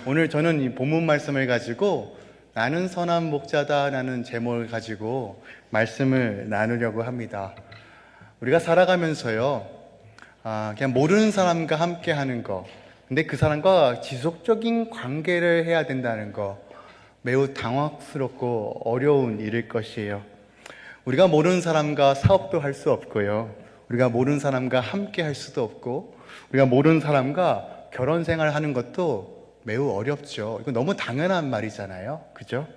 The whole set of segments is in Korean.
오늘 저는 이 본문 말씀을 가지고 나는 선한 목자다라는 제목을 가지고 말씀을 나누려고 합니다. 우리가 살아가면서요, 그냥 모르는 사람과 함께 하는 거, 근데 그 사람과 지속적인 관계를 해야 된다는 거, 매우 당황스럽고 어려운 일일 것이에요. 우리가 모르는 사람과 사업도 할 수 없고요, 우리가 모르는 사람과 함께 할 수도 없고, 우리가 모르는 사람과 결혼 생활 하는 것도 매우 어렵죠. 이거 너무 당연한 말이잖아요, 그죠?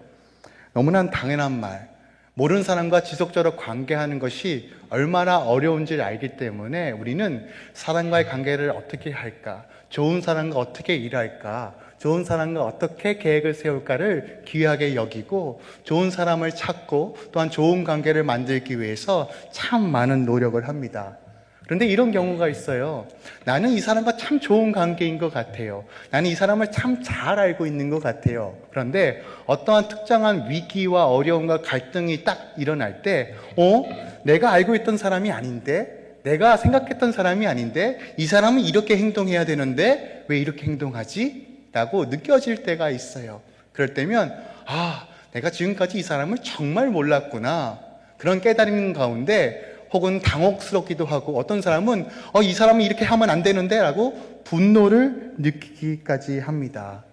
너무나 당연한 말. 모르는 사람과 지속적으로 관계하는 것이 얼마나 어려운지를 알기 때문에 우리는 사람과의 관계를 어떻게 할까, 좋은 사람과 어떻게 일할까, 좋은 사람과 어떻게 계획을 세울까를 귀하게 여기고, 좋은 사람을 찾고 또한 좋은 관계를 만들기 위해서 참 많은 노력을 합니다. 그런데 이런 경우가 있어요. 나는 이 사람과 참 좋은 관계인 것 같아요. 나는 이 사람을 참 잘 알고 있는 것 같아요. 그런데 어떠한 특정한 위기와 어려움과 갈등이 딱 일어날 때, 내가 알고 있던 사람이 아닌데, 내가 생각했던 사람이 아닌데, 이 사람은 이렇게 행동해야 되는데 왜 이렇게 행동하지? 라고 느껴질 때가 있어요. 그럴 때면 내가 지금까지 이 사람을 정말 몰랐구나, 그런 깨달음 가운데 혹은 당혹스럽기도 하고, 어떤 사람은 이 사람은 이렇게 하면 안 되는데 라고 분노를 느끼기까지 합니다.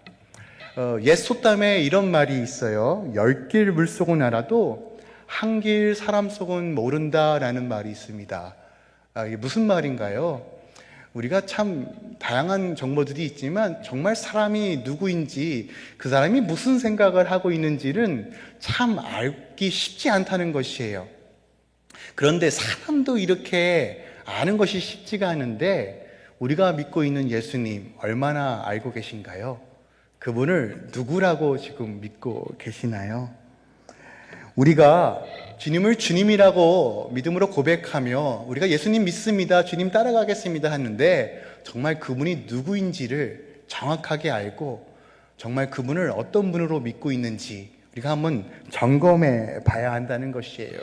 옛 속담에 이런 말이 있어요. 10길 물속은 알아도 한 길 사람 속은 모른다라는 말이 있습니다. 이게 무슨 말인가요? 우리가 참 다양한 정보들이 있지만 정말 사람이 누구인지, 그 사람이 무슨 생각을 하고 있는지는 참 알기 쉽지 않다는 것이에요. 그런데 사람도 이렇게 아는 것이 쉽지가 않은데, 우리가 믿고 있는 예수님 얼마나 알고 계신가요? 그분을 누구라고 지금 믿고 계시나요? 우리가 주님을 주님이라고 믿음으로 고백하며 우리가 예수님 믿습니다, 주님 따라가겠습니다 하는데, 정말 그분이 누구인지를 정확하게 알고 정말 그분을 어떤 분으로 믿고 있는지 우리가 한번 점검해 봐야 한다는 것이에요.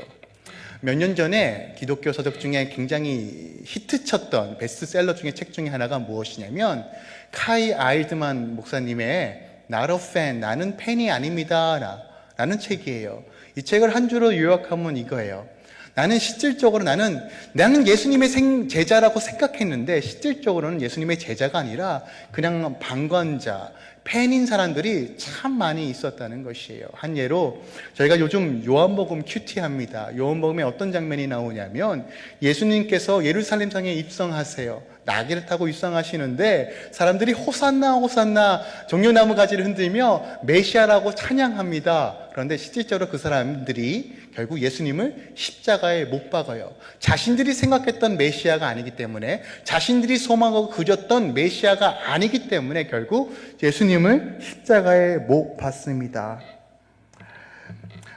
몇 년 전에 기독교 서적 중에 굉장히 히트쳤던 베스트셀러 중에 책 중에 하나가 무엇이냐면, 카이 아일드만 목사님의 Not a fan, 나는 팬이 아닙니다 라는 책이에요. 이 책을 한 줄로 요약하면 이거예요. 나는 실질적으로 나는 예수님의 제자라고 생각했는데, 실질적으로는 예수님의 제자가 아니라 그냥 방관자, 팬인 사람들이 참 많이 있었다는 것이에요. 한 예로, 저희가 요즘 요한복음 큐티합니다. 요한복음에 어떤 장면이 나오냐면, 예수님께서 예루살렘 성에 입성하세요. 나귀를 타고 입성하시는데 사람들이 호산나 호산나 종려나무 가지를 흔들며 메시아라고 찬양합니다. 그런데 실질적으로 그 사람들이 결국 예수님을 십자가에 못 박아요. 자신들이 생각했던 메시아가 아니기 때문에, 자신들이 소망하고 그렸던 메시아가 아니기 때문에 결국 예수님을 십자가에 못 박습니다.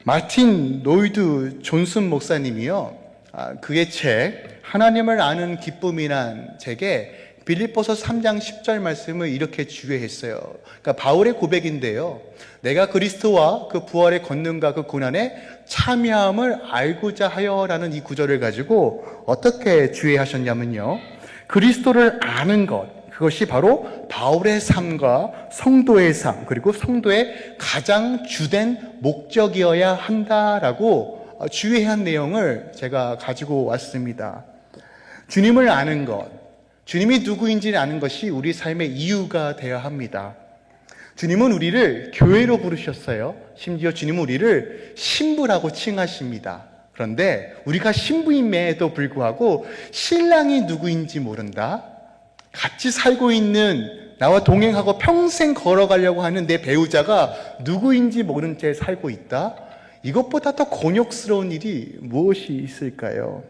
마틴 로이드 존슨 목사님이요, 그의 책 하나님을 아는 기쁨이란 책에 빌립보서 3장 10절 말씀을 이렇게 주의했어요. 그러니까 바울의 고백인데요, 내가 그리스도와 그 부활의 권능과 그 고난에 참여함을 알고자 하여라는 이 구절을 가지고 어떻게 주의하셨냐면요, 그리스도를 아는 것, 그것이 바로 바울의 삶과 성도의 삶, 그리고 성도의 가장 주된 목적이어야 한다라고 주의한 내용을 제가 가지고 왔습니다. 주님을 아는 것, 주님이 누구인지를 아는 것이 우리 삶의 이유가 되어야 합니다. 주님은 우리를 교회로 부르셨어요. 심지어 주님은 우리를 신부라고 칭하십니다. 그런데 우리가 신부임에도 불구하고 신랑이 누구인지 모른다, 같이 살고 있는, 나와 동행하고 평생 걸어가려고 하는 내 배우자가 누구인지 모른 채 살고 있다, 이것보다 더 곤욕스러운 일이 무엇이 있을까요?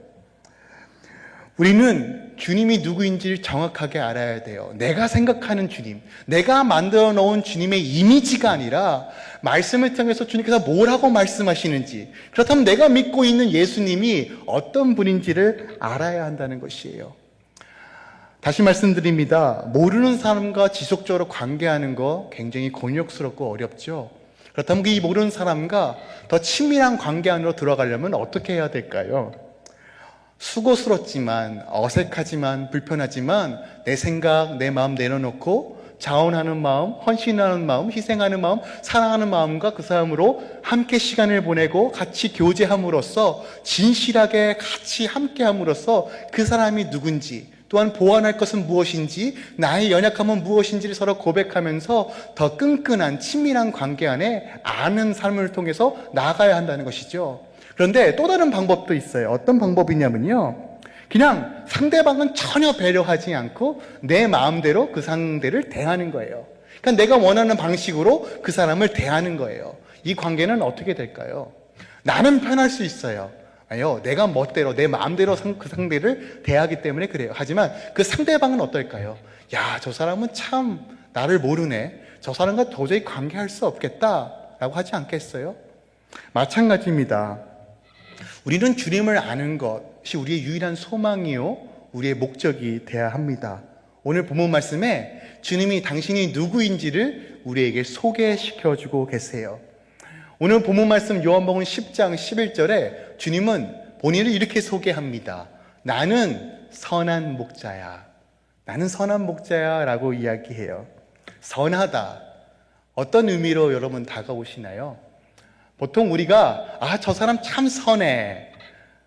우리는 주님이 누구인지를 정확하게 알아야 돼요. 내가 생각하는 주님, 내가 만들어 놓은 주님의 이미지가 아니라 말씀을 통해서 주님께서 뭐라고 말씀하시는지, 그렇다면 내가 믿고 있는 예수님이 어떤 분인지를 알아야 한다는 것이에요. 다시 말씀드립니다. 모르는 사람과 지속적으로 관계하는 거 굉장히 곤욕스럽고 어렵죠. 그렇다면 이 모르는 사람과 더 친밀한 관계 안으로 들어가려면 어떻게 해야 될까요? 수고스럽지만, 어색하지만, 불편하지만 내 생각, 내 마음 내려놓고 자원하는 마음, 헌신하는 마음, 희생하는 마음, 사랑하는 마음과 그 사람으로 함께 시간을 보내고 같이 교제함으로써 진실하게 같이 함께함으로써 그 사람이 누군지, 또한 보완할 것은 무엇인지, 나의 연약함은 무엇인지를 서로 고백하면서 더 끈끈한 친밀한 관계 안에 아는 삶을 통해서 나아가야 한다는 것이죠. 그런데 또 다른 방법도 있어요. 어떤 방법이냐면요, 그냥 상대방은 전혀 배려하지 않고 내 마음대로 그 상대를 대하는 거예요. 그러니까 내가 원하는 방식으로 그 사람을 대하는 거예요. 이 관계는 어떻게 될까요? 나는 편할 수 있어요. 아니요, 내가 멋대로 내 마음대로 그 상대를 대하기 때문에 그래요. 하지만 그 상대방은 어떨까요? 야, 저 사람은 참 나를 모르네, 저 사람과 도저히 관계할 수 없겠다 라고 하지 않겠어요? 마찬가지입니다. 우리는 주님을 아는 것이 우리의 유일한 소망이요, 우리의 목적이 되어야 합니다. 오늘 본문 말씀에 주님이 당신이 누구인지를 우리에게 소개시켜주고 계세요. 오늘 본문 말씀 요한복음 10장 11절에 주님은 본인을 이렇게 소개합니다. 나는 선한 목자야. 나는 선한 목자야 라고 이야기해요. 선하다, 어떤 의미로 여러분 다가오시나요? 보통 우리가 저 사람 참 선해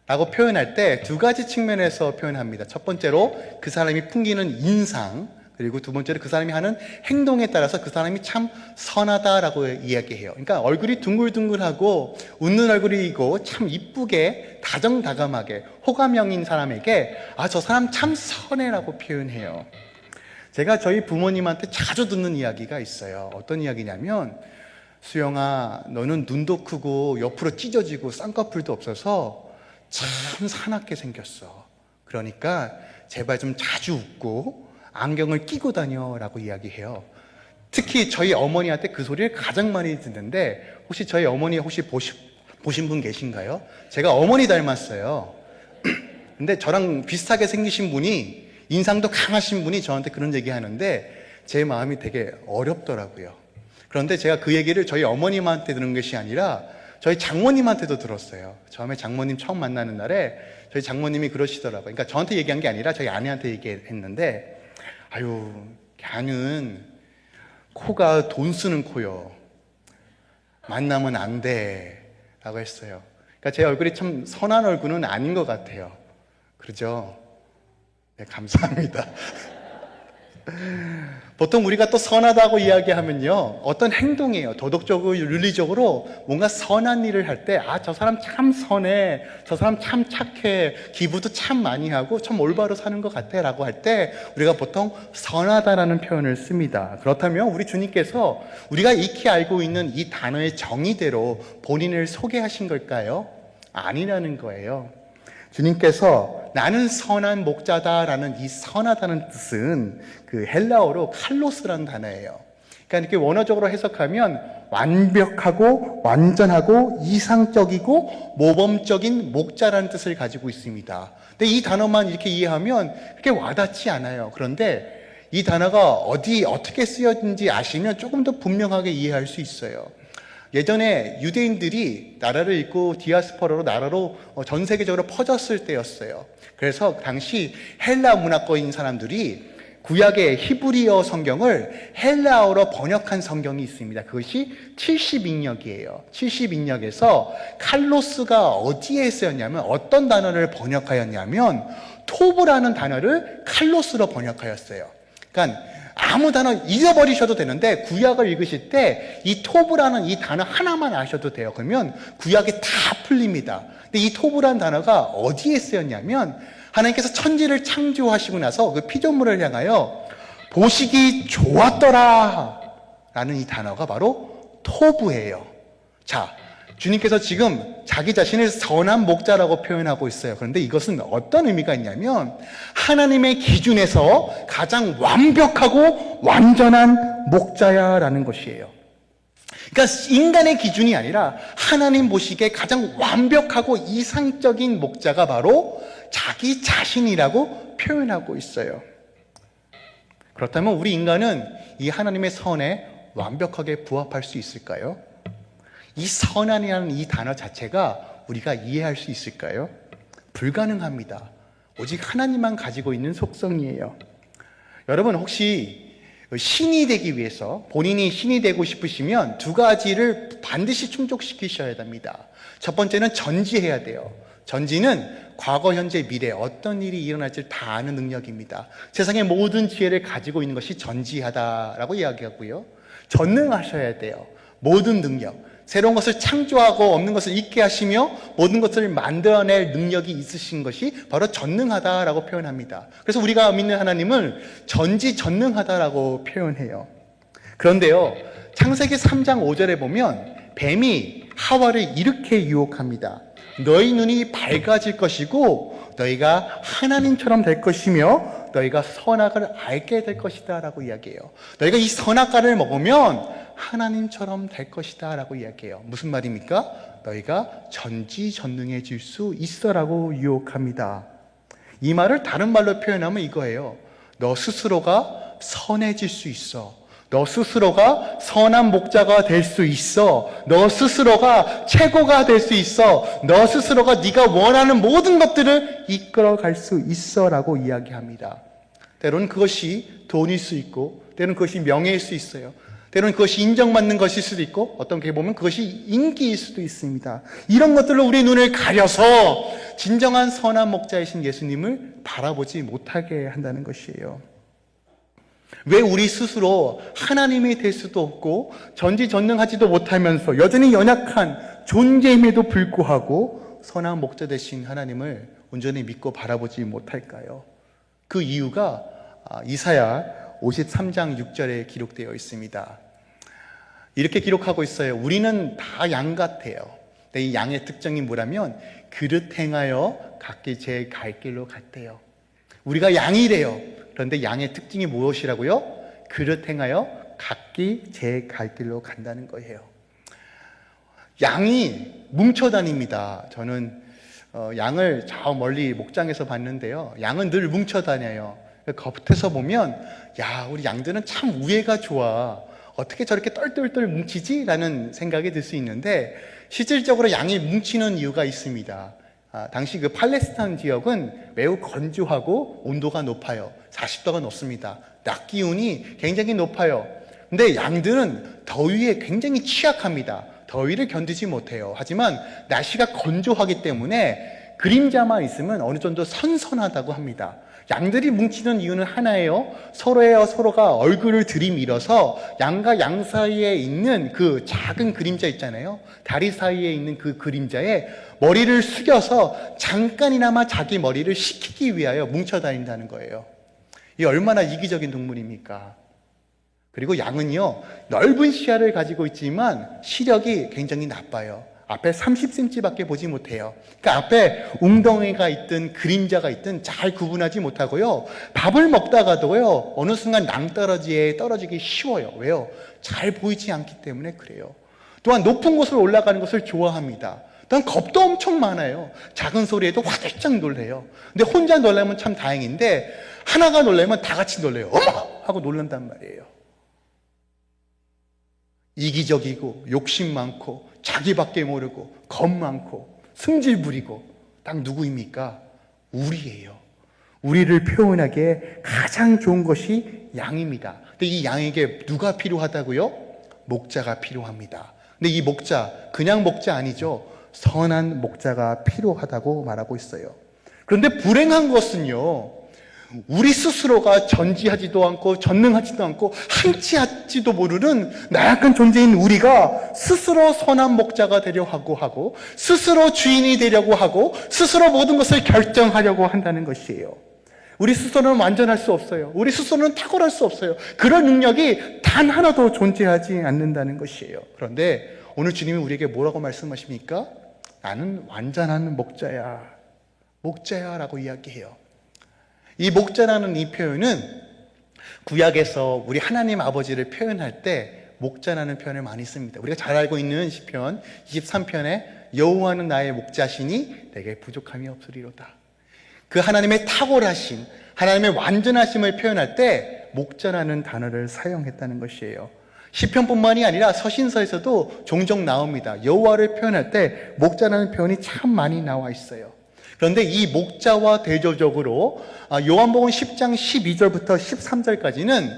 라고 표현할 때 두 가지 측면에서 표현합니다. 첫 번째로 그 사람이 풍기는 인상, 그리고 두 번째로 그 사람이 하는 행동에 따라서 그 사람이 참 선하다라고 이야기해요. 그러니까 얼굴이 둥글둥글하고 웃는 얼굴이고 참 이쁘게 다정다감하게 호감형인 사람에게 저 사람 참 선해라고 표현해요. 제가 저희 부모님한테 자주 듣는 이야기가 있어요. 어떤 이야기냐면, 수영아, 너는 눈도 크고 옆으로 찢어지고 쌍꺼풀도 없어서 참 사납게 생겼어. 그러니까 제발 좀 자주 웃고 안경을 끼고 다녀라고 이야기해요. 특히 저희 어머니한테 그 소리를 가장 많이 듣는데, 혹시 저희 어머니 혹시 보신 분 계신가요? 제가 어머니 닮았어요. 근데 저랑 비슷하게 생기신 분이, 인상도 강하신 분이 저한테 그런 얘기 하는데 제 마음이 되게 어렵더라고요. 그런데 제가 그 얘기를 저희 어머님한테 들은 것이 아니라 저희 장모님한테도 들었어요. 처음에 장모님 처음 만나는 날에 저희 장모님이 그러시더라고요. 그러니까 저한테 얘기한 게 아니라 저희 아내한테 얘기했는데, 아유, 걔는 코가 돈 쓰는 코요. 만나면 안 돼 라고 했어요. 그러니까 제 얼굴이 참 선한 얼굴은 아닌 것 같아요. 그러죠? 네, 감사합니다. 보통 우리가 또 선하다고 이야기하면요, 어떤 행동이에요. 도덕적으로, 윤리적으로 뭔가 선한 일을 할 때, 저 사람 참 선해, 저 사람 참 착해, 기부도 참 많이 하고 참 올바로 사는 것 같아 라고 할 때 우리가 보통 선하다라는 표현을 씁니다. 그렇다면 우리 주님께서 우리가 익히 알고 있는 이 단어의 정의대로 본인을 소개하신 걸까요? 아니라는 거예요. 주님께서 나는 선한 목자다라는 이 선하다는 뜻은 그 헬라어로 칼로스라는 단어예요. 그러니까 이렇게 원어적으로 해석하면 완벽하고 완전하고 이상적이고 모범적인 목자라는 뜻을 가지고 있습니다. 근데 이 단어만 이렇게 이해하면 그렇게 와닿지 않아요. 그런데 이 단어가 어떻게 쓰여진지 아시면 조금 더 분명하게 이해할 수 있어요. 예전에 유대인들이 나라를 잃고 디아스포라로 나라로 전 세계적으로 퍼졌을 때였어요. 그래서 당시 헬라 문화권인 사람들이 구약의 히브리어 성경을 헬라어로 번역한 성경이 있습니다. 그것이 70인역이에요. 70인역에서 칼로스가 어디에 쓰였냐면, 어떤 단어를 번역하였냐면 토브라는 단어를 칼로스로 번역하였어요. 그러니까 아무 단어 잊어버리셔도 되는데 구약을 읽으실 때 이 토브라는 이 단어 하나만 아셔도 돼요. 그러면 구약이 다 풀립니다. 근데 이 토브라는 단어가 어디에 쓰였냐면, 하나님께서 천지를 창조하시고 나서 그 피조물을 향하여 보시기 좋았더라 라는 이 단어가 바로 토브예요. 자, 주님께서 지금 자기 자신을 선한 목자라고 표현하고 있어요. 그런데 이것은 어떤 의미가 있냐면, 하나님의 기준에서 가장 완벽하고 완전한 목자야라는 것이에요. 그러니까 인간의 기준이 아니라 하나님 보시기에 가장 완벽하고 이상적인 목자가 바로 자기 자신이라고 표현하고 있어요. 그렇다면 우리 인간은 이 하나님의 선에 완벽하게 부합할 수 있을까요? 이 선한이라는 이 단어 자체가 우리가 이해할 수 있을까요? 불가능합니다. 오직 하나님만 가지고 있는 속성이에요. 여러분, 혹시 신이 되기 위해서, 본인이 신이 되고 싶으시면 두 가지를 반드시 충족시키셔야 됩니다. 첫 번째는 전지해야 돼요. 전지는 과거, 현재, 미래 어떤 일이 일어날지 다 아는 능력입니다. 세상의 모든 지혜를 가지고 있는 것이 전지하다라고 이야기하고요. 전능하셔야 돼요. 모든 능력, 새로운 것을 창조하고 없는 것을 잊게 하시며 모든 것을 만들어낼 능력이 있으신 것이 바로 전능하다라고 표현합니다. 그래서 우리가 믿는 하나님을 전지전능하다라고 표현해요. 그런데요, 창세기 3장 5절에 보면 뱀이 하와를 이렇게 유혹합니다. 너희 눈이 밝아질 것이고 너희가 하나님처럼 될 것이며 너희가 선악을 알게 될 것이다 라고 이야기해요. 너희가 이 선악과를 먹으면 하나님처럼 될 것이다 라고 이야기해요. 무슨 말입니까? 너희가 전지전능해질 수 있어 라고 유혹합니다. 이 말을 다른 말로 표현하면 이거예요. 너 스스로가 선해질 수 있어. 너 스스로가 선한 목자가 될 수 있어. 너 스스로가 최고가 될 수 있어. 너 스스로가 네가 원하는 모든 것들을 이끌어갈 수 있어 라고 이야기합니다. 때로는 그것이 돈일 수 있고 때로는 그것이 명예일 수 있어요. 때로는 그것이 인정받는 것일 수도 있고 어떤 게 보면 그것이 인기일 수도 있습니다. 이런 것들로 우리 눈을 가려서 진정한 선한 목자이신 예수님을 바라보지 못하게 한다는 것이에요. 왜 우리 스스로 하나님이 될 수도 없고 전지전능하지도 못하면서 여전히 연약한 존재임에도 불구하고 선한 목자 되신 하나님을 온전히 믿고 바라보지 못할까요? 그 이유가 이사야 53장 6절에 기록되어 있습니다. 이렇게 기록하고 있어요. 우리는 다 양 같아요. 근데 이 양의 특징이 뭐라면 그릇 행하여 각기 제 갈 길로 갔대요. 우리가 양이래요. 그런데 양의 특징이 무엇이라고요? 그릇 행하여 각기 제 갈 길로 간다는 거예요. 양이 뭉쳐 다닙니다. 저는 양을 저 멀리 목장에서 봤는데요. 양은 늘 뭉쳐 다녀요. 겉에서 보면 야, 우리 양들은 참 우애가 좋아. 어떻게 저렇게 똘똘똘 뭉치지? 라는 생각이 들 수 있는데 실질적으로 양이 뭉치는 이유가 있습니다. 당시 그 팔레스타인 지역은 매우 건조하고 온도가 높아요. 40도가 높습니다. 낮 기온이 굉장히 높아요. 근데 양들은 더위에 굉장히 취약합니다. 더위를 견디지 못해요. 하지만 날씨가 건조하기 때문에 그림자만 있으면 어느 정도 선선하다고 합니다. 양들이 뭉치는 이유는 하나예요. 서로가 얼굴을 들이밀어서 양과 양 사이에 있는 그 작은 그림자 있잖아요. 다리 사이에 있는 그 그림자에 머리를 숙여서 잠깐이나마 자기 머리를 식히기 위하여 뭉쳐 다닌다는 거예요. 이 얼마나 이기적인 동물입니까? 그리고 양은요, 넓은 시야를 가지고 있지만 시력이 굉장히 나빠요. 앞에 30cm밖에 보지 못해요. 그러니까 앞에 웅덩이가 있든 그림자가 있든 잘 구분하지 못하고요. 밥을 먹다가도요, 어느 순간 낭떠러지에 떨어지기 쉬워요. 왜요? 잘 보이지 않기 때문에 그래요. 또한 높은 곳을 올라가는 것을 좋아합니다. 또한 겁도 엄청 많아요. 작은 소리에도 화들짝 놀래요. 근데 혼자 놀라면 참 다행인데 하나가 놀라면 다 같이 놀래요. 어머! 하고 놀란단 말이에요. 이기적이고 욕심 많고 자기밖에 모르고 겁 많고 승질 부리고 딱 누구입니까? 우리예요. 우리를 표현하기에 가장 좋은 것이 양입니다. 근데 이 양에게 누가 필요하다고요? 목자가 필요합니다. 근데 이 목자, 그냥 목자 아니죠. 선한 목자가 필요하다고 말하고 있어요. 그런데 불행한 것은요, 우리 스스로가 전지하지도 않고 전능하지도 않고 한치하지도 모르는 나약한 존재인 우리가 스스로 선한 목자가 되려 하고 스스로 주인이 되려고 하고 스스로 모든 것을 결정하려고 한다는 것이에요. 우리 스스로는 완전할 수 없어요. 우리 스스로는 탁월할 수 없어요. 그런 능력이 단 하나도 존재하지 않는다는 것이에요. 그런데 오늘 주님이 우리에게 뭐라고 말씀하십니까? 나는 완전한 목자야. 목자야 라고 이야기해요. 이 목자라는 이 표현은 구약에서 우리 하나님 아버지를 표현할 때 목자라는 표현을 많이 씁니다. 우리가 잘 알고 있는 시편 23편에 여호와는 나의 목자시니 내게 부족함이 없으리로다. 그 하나님의 탁월하심, 하나님의 완전하심을 표현할 때 목자라는 단어를 사용했다는 것이에요. 시편뿐만이 아니라 서신서에서도 종종 나옵니다. 여호와를 표현할 때 목자라는 표현이 참 많이 나와 있어요. 그런데 이 목자와 대조적으로 요한복음 10장 12절부터 13절까지는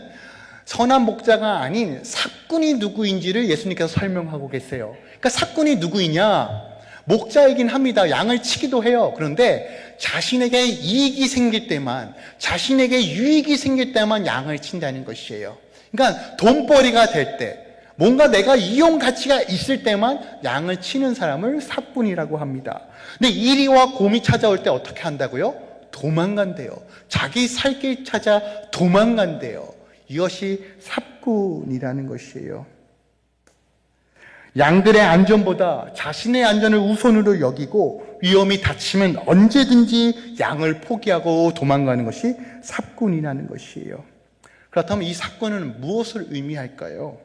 선한 목자가 아닌 삭군이 누구인지를 예수님께서 설명하고 계세요. 그러니까 삭군이 누구이냐? 목자이긴 합니다. 양을 치기도 해요. 그런데 자신에게 이익이 생길 때만, 자신에게 유익이 생길 때만 양을 친다는 것이에요. 그러니까 돈벌이가 될 때, 뭔가 내가 이용 가치가 있을 때만 양을 치는 사람을 삭군이라고 합니다. 근데 이리와 곰이 찾아올 때 어떻게 한다고요? 도망간대요. 자기 살 길 찾아 도망간대요. 이것이 삭군이라는 것이에요. 양들의 안전보다 자신의 안전을 우선으로 여기고 위험이 닥치면 언제든지 양을 포기하고 도망가는 것이 삭군이라는 것이에요. 그렇다면 이 삭군은 무엇을 의미할까요?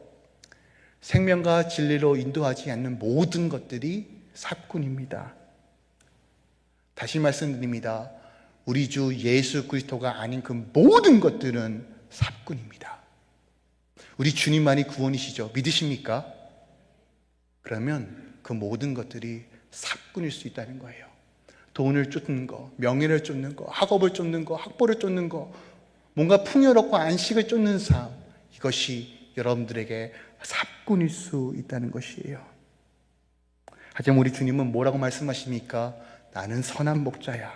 생명과 진리로 인도하지 않는 모든 것들이 삭군입니다. 다시 말씀드립니다. 우리 주 예수 그리스도가 아닌 그 모든 것들은 삭군입니다. 우리 주님만이 구원이시죠. 믿으십니까? 그러면 그 모든 것들이 삭군일 수 있다는 거예요. 돈을 쫓는 거, 명예를 쫓는 거, 학업을 쫓는 거, 학벌을 쫓는 거, 뭔가 풍요롭고 안식을 쫓는 삶, 이것이 여러분들에게 삭군일 수 있다는 것이에요. 하지만 우리 주님은 뭐라고 말씀하십니까? 나는 선한 목자야.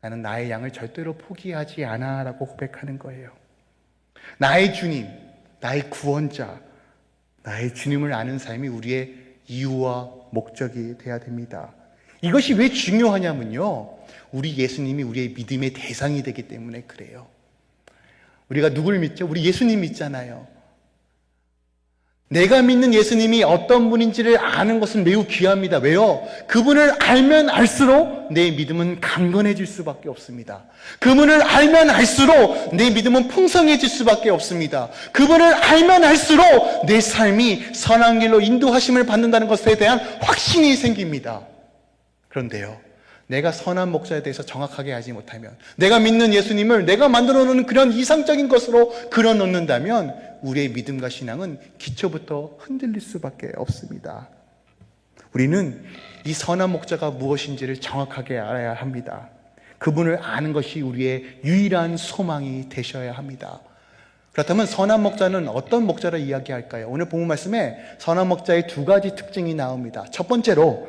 나는 나의 양을 절대로 포기하지 않아 라고 고백하는 거예요. 나의 주님, 나의 구원자, 나의 주님을 아는 삶이 우리의 이유와 목적이 되어야 됩니다. 이것이 왜 중요하냐면요, 우리 예수님이 우리의 믿음의 대상이 되기 때문에 그래요. 우리가 누굴 믿죠? 우리 예수님 믿잖아요. 내가 믿는 예수님이 어떤 분인지를 아는 것은 매우 귀합니다. 왜요? 그분을 알면 알수록 내 믿음은 강건해질 수밖에 없습니다. 그분을 알면 알수록 내 믿음은 풍성해질 수밖에 없습니다. 그분을 알면 알수록 내 삶이 선한 길로 인도하심을 받는다는 것에 대한 확신이 생깁니다. 그런데요, 내가 선한 목자에 대해서 정확하게 알지 못하면, 내가 믿는 예수님을 내가 만들어 놓는 그런 이상적인 것으로 그려 놓는다면 우리의 믿음과 신앙은 기초부터 흔들릴 수밖에 없습니다. 우리는 이 선한 목자가 무엇인지를 정확하게 알아야 합니다. 그분을 아는 것이 우리의 유일한 소망이 되셔야 합니다. 그렇다면 선한 목자는 어떤 목자를 이야기할까요? 오늘 본문 말씀에 선한 목자의 두 가지 특징이 나옵니다. 첫 번째로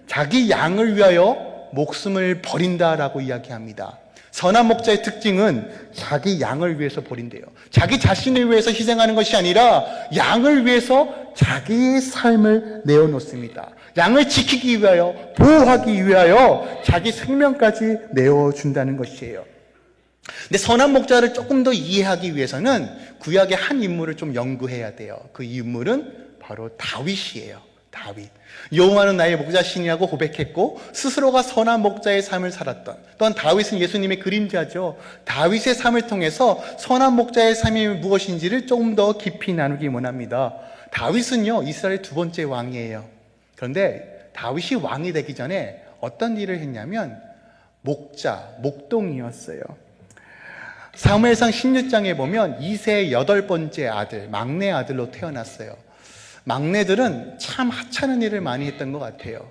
자기 양을 위하여 목숨을 버린다라고 이야기합니다. 선한 목자의 특징은 자기 양을 위해서 버린대요. 자기 자신을 위해서 희생하는 것이 아니라 양을 위해서 자기의 삶을 내어놓습니다. 양을 지키기 위하여, 보호하기 위하여 자기 생명까지 내어준다는 것이에요. 근데 선한 목자를 조금 더 이해하기 위해서는 구약의 한 인물을 좀 연구해야 돼요. 그 인물은 바로 다윗이에요. 다윗. 여호와는 나의 목자시니라고 고백했고 스스로가 선한 목자의 삶을 살았던, 또한 다윗은 예수님의 그림자죠. 다윗의 삶을 통해서 선한 목자의 삶이 무엇인지를 조금 더 깊이 나누기 원합니다. 다윗은요, 이스라엘의 두 번째 왕이에요. 그런데 다윗이 왕이 되기 전에 어떤 일을 했냐면 목자, 목동이었어요. 사무엘상 16장에 보면 이새의 8번째 아들, 막내 아들로 태어났어요. 막내들은 참 하찮은 일을 많이 했던 것 같아요.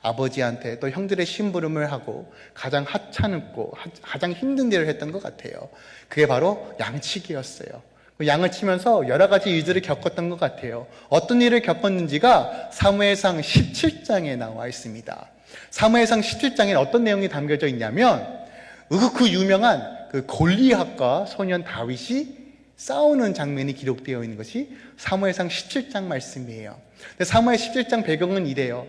아버지한테 또 형들의 심부름을 하고 가장 하찮고 가장 힘든 일을 했던 것 같아요. 그게 바로 양치기였어요. 양을 치면서 여러 가지 일들을 겪었던 것 같아요. 어떤 일을 겪었는지가 사무엘상 17장에 나와 있습니다. 사무엘상 17장에 어떤 내용이 담겨져 있냐면 그 유명한 그 골리앗과 소년 다윗이 싸우는 장면이 기록되어 있는 것이 사무엘상 17장 말씀이에요. 근데 사무엘 17장 배경은 이래요.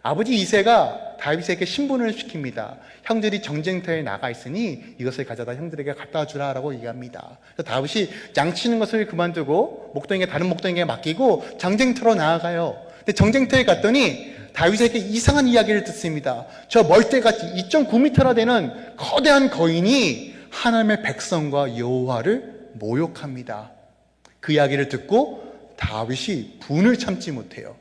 아버지 이새가 다윗에게 신분을 시킵니다. 형들이 전쟁터에 나가 있으니 이것을 가져다 형들에게 갖다 주라라고 얘기합니다. 그래서 다윗이 양치는 것을 그만두고 목동에게, 다른 목동에게 맡기고 전쟁터로 나아가요. 근데 전쟁터에 갔더니 다윗에게 이상한 이야기를 듣습니다. 저 멀대같이 2.9m나 되는 거대한 거인이 하나님의 백성과 여호와를 모욕합니다. 그 이야기를 듣고 다윗이 분을 참지 못해요.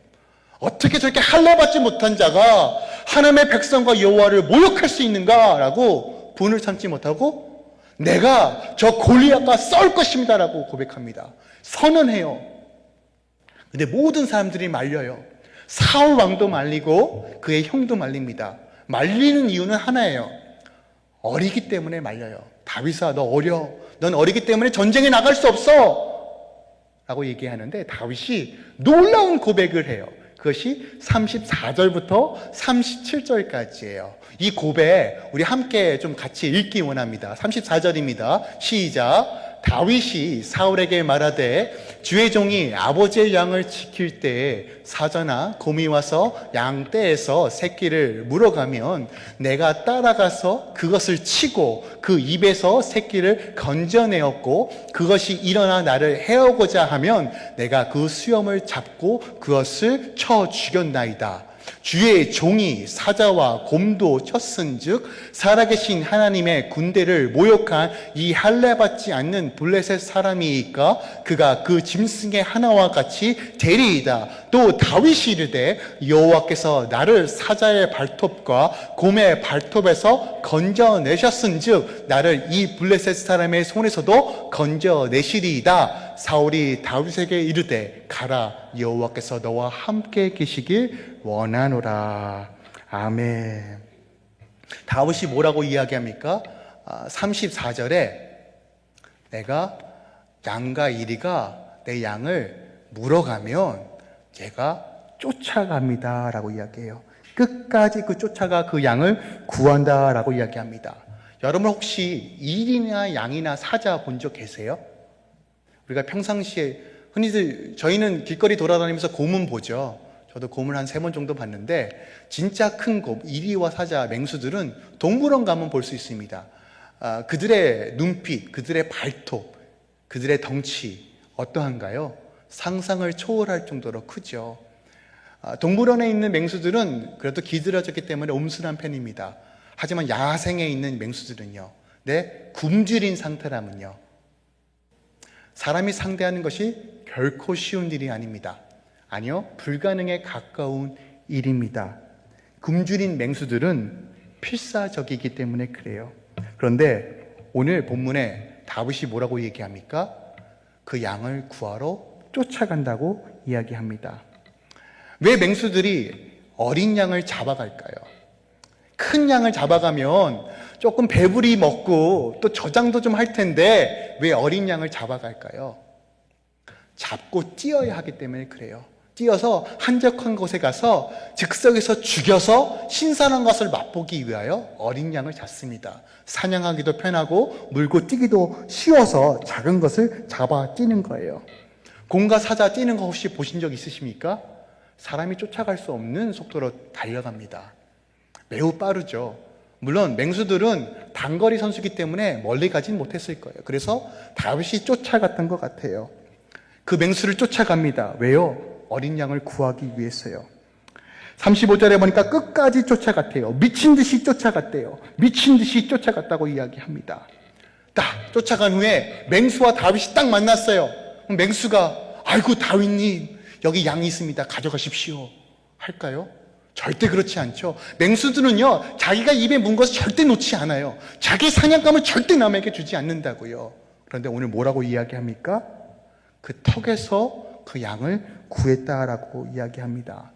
어떻게 저렇게 할례받지 못한 자가 하나님의 백성과 여호와를 모욕할 수 있는가라고 분을 참지 못하고 내가 저 골리앗과 싸울 것입니다 라고 고백합니다. 선언해요. 근데 모든 사람들이 말려요. 사울 왕도 말리고 그의 형도 말립니다. 말리는 이유는 하나예요. 어리기 때문에 말려요. 다윗아, 너 어려. 넌 어리기 때문에 전쟁에 나갈 수 없어. 라고 얘기하는데 다윗이 놀라운 고백을 해요. 그것이 34절부터 37절까지예요. 이 고백 우리 함께 좀 같이 읽기 원합니다. 34절입니다. 시작. 다윗이 사울에게 말하되 주의 종이 아버지의 양을 지킬 때에 사자나 곰이 와서 양떼에서 새끼를 물어가면 내가 따라가서 그것을 치고 그 입에서 새끼를 건져내었고 그것이 일어나 나를 해오고자 하면 내가 그 수염을 잡고 그것을 쳐 죽였나이다. 주의 종이 사자와 곰도 쳤은즉 살아계신 하나님의 군대를 모욕한 이 할례받지 않는 블레셋 사람이니까 그가 그 짐승의 하나와 같이 되리이다. 또 다윗이 이르되 여호와께서 나를 사자의 발톱과 곰의 발톱에서 건져내셨은즉 나를 이 블레셋 사람의 손에서도 건져내시리이다. 사울이 다윗에게 이르되 가라, 여호와께서 너와 함께 계시길 원하노라. 아멘. 다윗이 뭐라고 이야기합니까? 34절에 내가 양과 이리가 내 양을 물어가면 제가 쫓아갑니다 라고 이야기해요. 끝까지 그 쫓아가 그 양을 구한다 라고 이야기합니다. 여러분 혹시 이리나 양이나 사자 본 적 계세요? 우리가 평상시에 흔히들 저희는 길거리 돌아다니면서 곰은 보죠. 저도 곰을 한 3번 정도 봤는데 진짜 큰 곰, 이리와 사자, 맹수들은 동물원 가면 볼 수 있습니다. 그들의 눈빛, 그들의 발톱, 그들의 덩치 어떠한가요? 상상을 초월할 정도로 크죠. 동물원에 있는 맹수들은 그래도 기들어졌기 때문에 온순한 편입니다. 하지만 야생에 있는 맹수들은요, 굶주린 상태라면요, 사람이 상대하는 것이 결코 쉬운 일이 아닙니다. 아니요, 불가능에 가까운 일입니다. 굶주린 맹수들은 필사적이기 때문에 그래요. 그런데 오늘 본문에 다윗이 뭐라고 얘기합니까? 그 양을 구하러 쫓아간다고 이야기합니다. 왜 맹수들이 어린 양을 잡아갈까요? 큰 양을 잡아가면 조금 배부리 먹고 또 저장도 좀 할 텐데 왜 어린 양을 잡아갈까요? 잡고 찌어야 하기 때문에 그래요. 찌어서 한적한 곳에 가서 즉석에서 죽여서 신선한 것을 맛보기 위하여 어린 양을 잡습니다. 사냥하기도 편하고 물고 뛰기도 쉬워서 작은 것을 잡아 찌는 거예요. 곰과 사자 찌는 거 혹시 보신 적 있으십니까? 사람이 쫓아갈 수 없는 속도로 달려갑니다. 매우 빠르죠. 물론 맹수들은 단거리 선수이기 때문에 멀리 가진 못했을 거예요. 그래서 다윗이 쫓아갔던 것 같아요. 그 맹수를 쫓아갑니다. 왜요? 어린 양을 구하기 위해서요. 35절에 보니까 끝까지 쫓아갔대요. 미친 듯이 쫓아갔대요. 미친 듯이 쫓아갔다고 이야기합니다. 딱 쫓아간 후에 맹수와 다윗이 딱 만났어요. 맹수가 아이고 다윗님 여기 양이 있습니다. 가져가십시오 할까요? 절대 그렇지 않죠. 맹수들은요, 자기가 입에 문 것을 절대 놓지 않아요. 자기 사냥감을 절대 남에게 주지 않는다고요. 그런데 오늘 뭐라고 이야기합니까? 그 턱에서 그 양을 구했다라고 이야기합니다.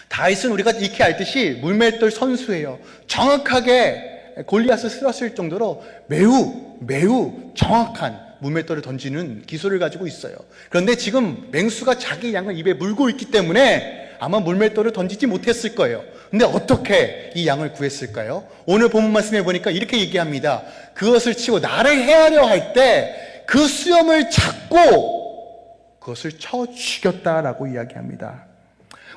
다윗은 우리가 익히 알듯이 물맷돌 선수예요. 정확하게 골리앗을 쓸었을 정도로 매우 정확한 물맷돌을 던지는 기술을 가지고 있어요. 그런데 지금 맹수가 자기 양을 입에 물고 있기 때문에 아마 물맷돌을 던지지 못했을 거예요. 근데 어떻게 이 양을 구했을까요? 오늘 본문 말씀해 보니까 이렇게 얘기합니다. 그것을 치고 나를 해하려 할 때 그 수염을 잡고 그것을 쳐 죽였다라고 이야기합니다.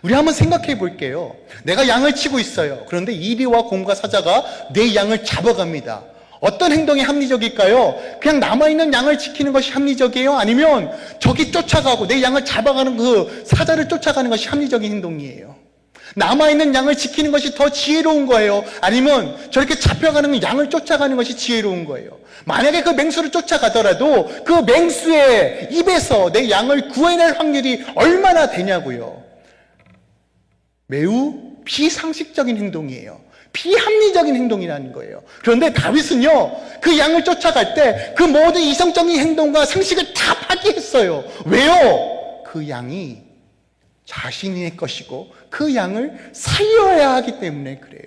우리 한번 생각해 볼게요. 내가 양을 치고 있어요. 그런데 이리와 곰과 사자가 내 양을 잡아갑니다. 어떤 행동이 합리적일까요? 그냥 남아있는 양을 지키는 것이 합리적이에요? 아니면 저기 쫓아가고 내 양을 잡아가는 그 사자를 쫓아가는 것이 합리적인 행동이에요? 남아있는 양을 지키는 것이 더 지혜로운 거예요? 아니면 저렇게 잡혀가는 양을 쫓아가는 것이 지혜로운 거예요? 만약에 그 맹수를 쫓아가더라도 그 맹수의 입에서 내 양을 구해낼 확률이 얼마나 되냐고요? 매우 비상식적인 행동이에요. 비합리적인 행동이라는 거예요. 그런데 다윗은요, 그 양을 쫓아갈 때 그 모든 이성적인 행동과 상식을 다 파기했어요. 왜요? 그 양이 자신의 것이고 그 양을 살려야 하기 때문에 그래요.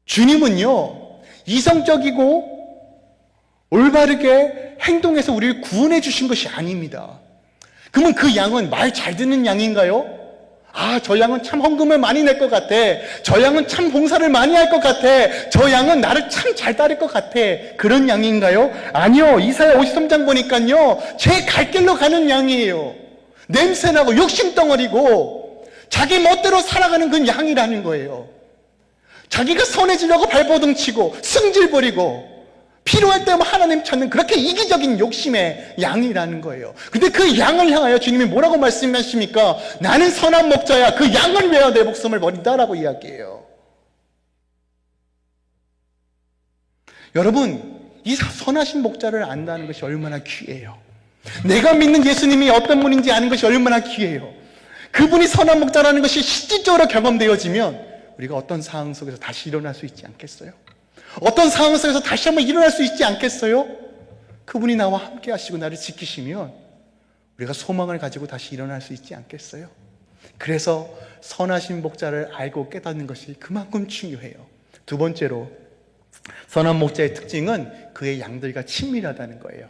주님은요, 이성적이고 올바르게 행동해서 우리를 구원해 주신 것이 아닙니다. 그러면 그 양은 말 잘 듣는 양인가요? 아, 저 양은 참 헌금을 많이 낼 것 같아. 저 양은 참 봉사를 많이 할 것 같아. 저 양은 나를 참 잘 따를 것 같아. 그런 양인가요? 아니요. 이사야 53장 보니까요, 제 갈 길로 가는 양이에요. 냄새나고 욕심덩어리고 자기 멋대로 살아가는 그 양이라는 거예요. 자기가 선해지려고 발버둥 치고 승질 부리고 필요할 때만 하나님 찾는 그렇게 이기적인 욕심의 양이라는 거예요. 근데 그 양을 향하여 주님이 뭐라고 말씀하십니까? 나는 선한 목자야. 그 양을 위하여 내 목숨을 버린다라고 이야기해요. 여러분, 이 선하신 목자를 안다는 것이 얼마나 귀해요. 내가 믿는 예수님이 어떤 분인지 아는 것이 얼마나 귀해요. 그분이 선한 목자라는 것이 실질적으로 경험되어지면 우리가 어떤 상황 속에서 다시 일어날 수 있지 않겠어요? 어떤 상황 속에서 다시 한번 일어날 수 있지 않겠어요? 그분이 나와 함께 하시고 나를 지키시면 우리가 소망을 가지고 다시 일어날 수 있지 않겠어요? 그래서 선하신 목자를 알고 깨닫는 것이 그만큼 중요해요. 두 번째로, 선한 목자의 특징은 그의 양들과 친밀하다는 거예요.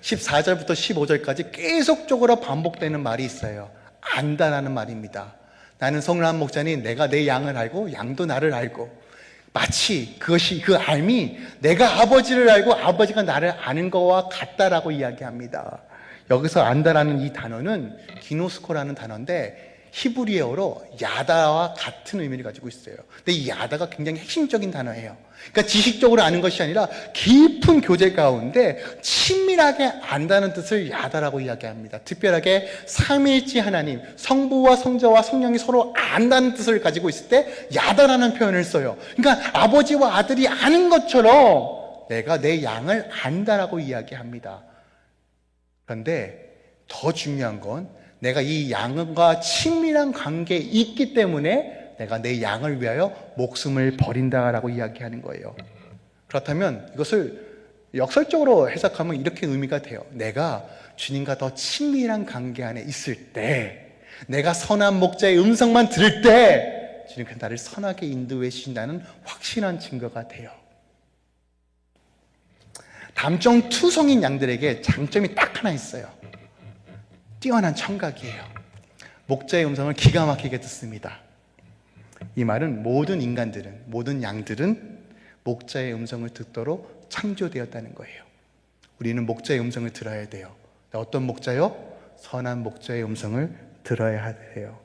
14절부터 15절까지 계속적으로 반복되는 말이 있어요. 안다라는 말입니다. 나는 선한 목자니 내가 내 양을 알고 양도 나를 알고, 마치 그것이, 그 알미 내가 아버지를 알고 아버지가 나를 아는 것과 같다라고 이야기합니다. 여기서 안다라는 이 단어는 기노스코라는 단어인데 히브리어로 야다와 같은 의미를 가지고 있어요. 근데 이 야다가 굉장히 핵심적인 단어예요. 그러니까 지식적으로 아는 것이 아니라 깊은 교제 가운데 친밀하게 안다는 뜻을 야다라고 이야기합니다. 특별하게 삼위일체 하나님, 성부와 성자와 성령이 서로 안다는 뜻을 가지고 있을 때 야다라는 표현을 써요. 그러니까 아버지와 아들이 아는 것처럼 내가 내 양을 안다라고 이야기합니다. 그런데 더 중요한 건 내가 이 양과 친밀한 관계에 있기 때문에 내가 내 양을 위하여 목숨을 버린다라고 이야기하는 거예요. 그렇다면 이것을 역설적으로 해석하면 이렇게 의미가 돼요. 내가 주님과 더 친밀한 관계 안에 있을 때, 내가 선한 목자의 음성만 들을 때 주님께서 나를 선하게 인도해 주신다는 확실한 증거가 돼요. 담정 투성인 양들에게 장점이 딱 하나 있어요. 뛰어난 청각이에요. 목자의 음성을 기가 막히게 듣습니다. 이 말은 모든 인간들은, 모든 양들은 목자의 음성을 듣도록 창조되었다는 거예요. 우리는 목자의 음성을 들어야 돼요. 어떤 목자요? 선한 목자의 음성을 들어야 해요.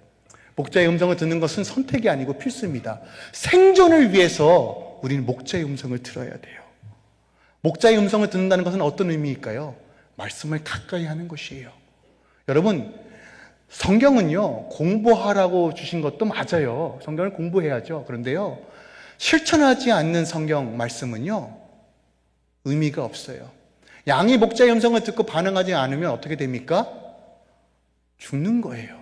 목자의 음성을 듣는 것은 선택이 아니고 필수입니다. 생존을 위해서 우리는 목자의 음성을 들어야 돼요. 목자의 음성을 듣는다는 것은 어떤 의미일까요? 말씀을 가까이 하는 것이에요. 여러분, 성경은요, 공부하라고 주신 것도 맞아요. 성경을 공부해야죠. 그런데요, 실천하지 않는 성경 말씀은요, 의미가 없어요. 양이 목자의 음성을 듣고 반응하지 않으면 어떻게 됩니까? 죽는 거예요.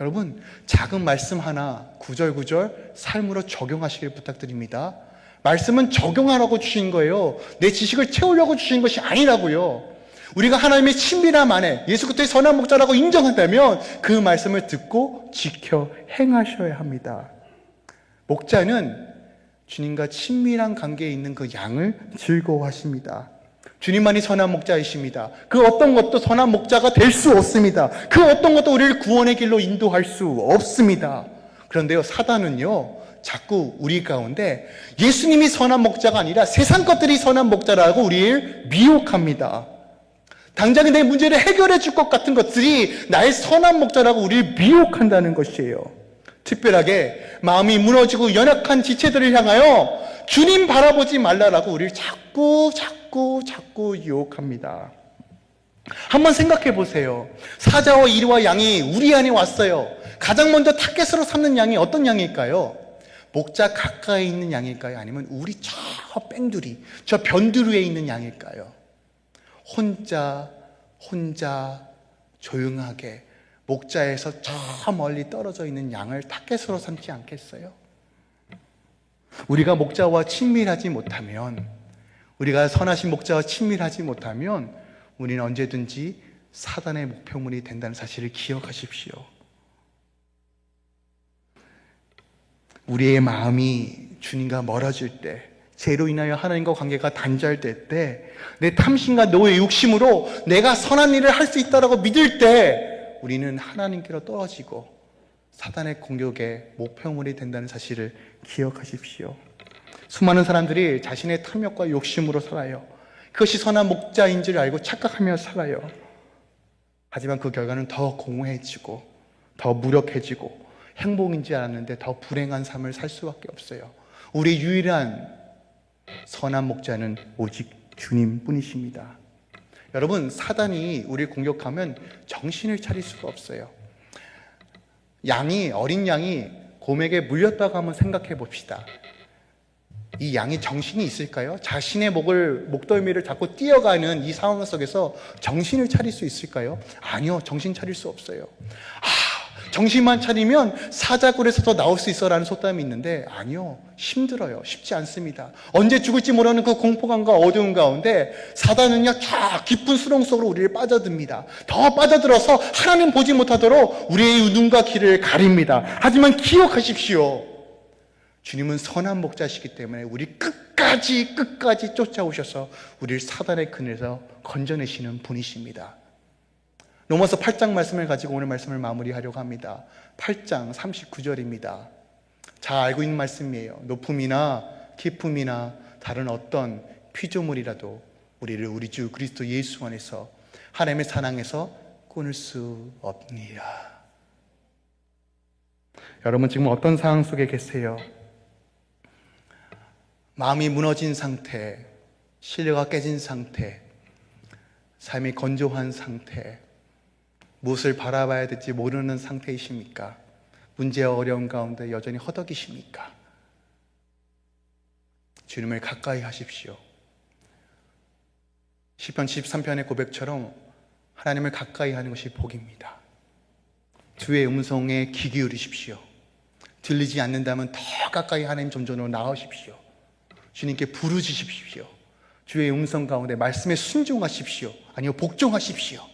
여러분, 작은 말씀 하나 구절구절 삶으로 적용하시길 부탁드립니다. 말씀은 적용하라고 주신 거예요. 내 지식을 채우려고 주신 것이 아니라고요. 우리가 하나님의 친밀함 안에 예수 그리스도의 선한 목자라고 인정한다면 그 말씀을 듣고 지켜 행하셔야 합니다. 목자는 주님과 친밀한 관계에 있는 그 양을 즐거워하십니다. 주님만이 선한 목자이십니다. 그 어떤 것도 선한 목자가 될 수 없습니다. 그 어떤 것도 우리를 구원의 길로 인도할 수 없습니다. 그런데요, 사단은요, 자꾸 우리 가운데 예수님이 선한 목자가 아니라 세상 것들이 선한 목자라고 우리를 미혹합니다. 당장에 내 문제를 해결해 줄 것 같은 것들이 나의 선한 목자라고 우리를 미혹한다는 것이에요. 특별하게 마음이 무너지고 연약한 지체들을 향하여 주님 바라보지 말라라고 우리를 자꾸 유혹합니다. 한번 생각해 보세요. 사자와 이리와 양이 우리 안에 왔어요. 가장 먼저 타겟으로 삼는 양이 어떤 양일까요? 목자 가까이 있는 양일까요? 아니면 우리 저 뺑두리, 저 변두리에 있는 양일까요? 혼자 조용하게 목자에서 저 멀리 떨어져 있는 양을 타겟으로 삼지 않겠어요? 우리가 목자와 친밀하지 못하면, 우리가 선하신 목자와 친밀하지 못하면 우리는 언제든지 사단의 목표물이 된다는 사실을 기억하십시오. 우리의 마음이 주님과 멀어질 때, 죄로 인하여 하나님과 관계가 단절될 때, 내 탐심과 너의 욕심으로 내가 선한 일을 할 수 있다라고 믿을 때 우리는 하나님께로 떨어지고 사단의 공격에 목표물이 된다는 사실을 기억하십시오. 수많은 사람들이 자신의 탐욕과 욕심으로 살아요. 그것이 선한 목자인 줄 알고 착각하며 살아요. 하지만 그 결과는 더 공허해지고 더 무력해지고 행복인지 알았는데 더 불행한 삶을 살 수밖에 없어요. 우리의 유일한 선한 목자는 오직 주님뿐이십니다. 여러분, 사단이 우리를 공격하면 정신을 차릴 수가 없어요. 어린 양이 곰에게 물렸다고 한번 생각해 봅시다. 이 양이 정신이 있을까요? 자신의 목덜미를 잡고 뛰어가는 이 상황 속에서 정신을 차릴 수 있을까요? 아니요, 정신 차릴 수 없어요. 정신만 차리면 사자굴에서 나올 수 있어라는 속담이 있는데, 아니요, 힘들어요. 쉽지 않습니다. 언제 죽을지 모르는 그 공포감과 어두운 가운데 사단은요, 저 깊은 수렁 속으로 우리를 빠져듭니다. 더 빠져들어서 하나님 보지 못하도록 우리의 눈과 귀를 가립니다. 하지만 기억하십시오. 주님은 선한 목자시기 때문에 우리 끝까지 쫓아오셔서 우리를 사단의 그늘에서 건져내시는 분이십니다. 로마서 8장 말씀을 가지고 오늘 말씀을 마무리하려고 합니다. 8장 39절입니다. 잘 알고 있는 말씀이에요. 높음이나 깊음이나 다른 어떤 피조물이라도 우리를 우리 주 그리스도 예수 안에서 하나님의 사랑에서 끊을 수 없느니라. 여러분, 지금 어떤 상황 속에 계세요? 마음이 무너진 상태, 신뢰가 깨진 상태, 삶이 건조한 상태, 무엇을 바라봐야 될지 모르는 상태이십니까? 문제와 어려움 가운데 여전히 허덕이십니까? 주님을 가까이 하십시오. 시편 73편의 고백처럼 하나님을 가까이 하는 것이 복입니다. 주의 음성에 귀 기울이십시오. 들리지 않는다면 더 가까이 하나님 점전으로 나아오십시오. 주님께 부르짖으십시오. 주의 음성 가운데 말씀에 순종하십시오. 아니요, 복종하십시오.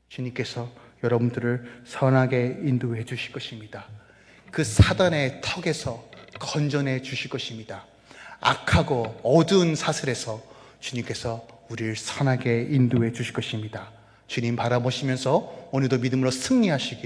주님께서 여러분들을 선하게 인도해 주실 것입니다. 그 사단의 턱에서 건져내 주실 것입니다. 악하고 어두운 사슬에서 주님께서 우리를 선하게 인도해 주실 것입니다. 주님 바라보시면서 오늘도 믿음으로 승리하시길